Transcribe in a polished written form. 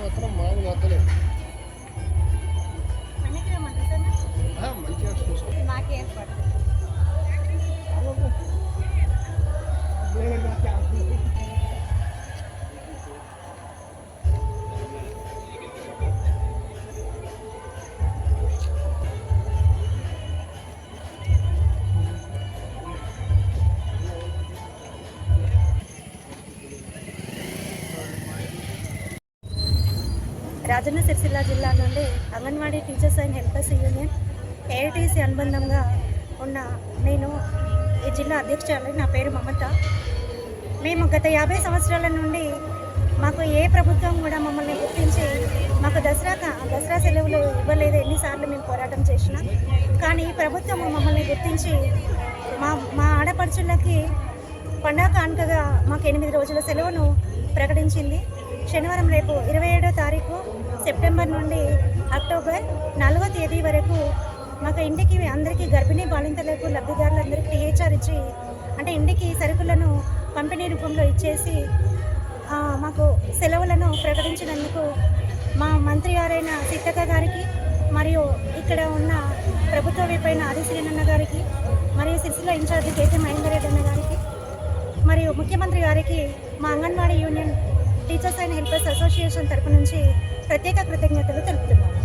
మాత్రం మామూలు వద్దలేదు. మంచిగా చూసుకో. రాజన్న సిరిసిల్ల జిల్లా నుండి anganwadi teachers and helpers union AITC అనుబంధంగా ఉన్న నేను ఈ జిల్లా అధ్యక్షురాలు. నా పేరు మమత. మేము గత 50 సంవత్సరాల నుండి మాకు ఏ ప్రభుత్వం కూడా మమ్మల్ని గుర్తించి మాకు దసరా సెలవులు ఇవ్వలేదు. ఎన్నిసార్లు మేము పోరాటం చేసినా కానీ ఈ ప్రభుత్వం మమ్మల్ని గుర్తించి మా ఆడపడుచులకి పండగ కానుకగా మాకు 8 రోజుల సెలవును ప్రకటించింది. శనివారం రేపు 27వ తారీఖు సెప్టెంబర్ నుండి అక్టోబర్ 4వ తేదీ వరకు మాకు ఇంటికి అందరికీ గర్భిణీ బాలింతలకు లబ్ధిదారులందరికీ టీహెచ్ఆర్ ఇచ్చి అంటే ఇంటికి సరుకులను పంపిణీ రూపంలో ఇచ్చేసి మాకు సెలవులను ప్రకటించినందుకు మా మంత్రి గారైన సీతక్క గారికి మరియు ఇక్కడ ఉన్న ప్రభుత్వ వైపైన ఆదిశ్రీనన్న గారికి మరియు సిరిసిల్ల ఇన్ఛార్జి కేసీ మహేందర్ రెడ్డి అన్న గారికి మరియు ముఖ్యమంత్రి గారికి మా anganwadi union teachers and helpers association తరపు నుంచి ప్రత్యేక కృతజ్ఞతలు తెలుపుతున్నాను.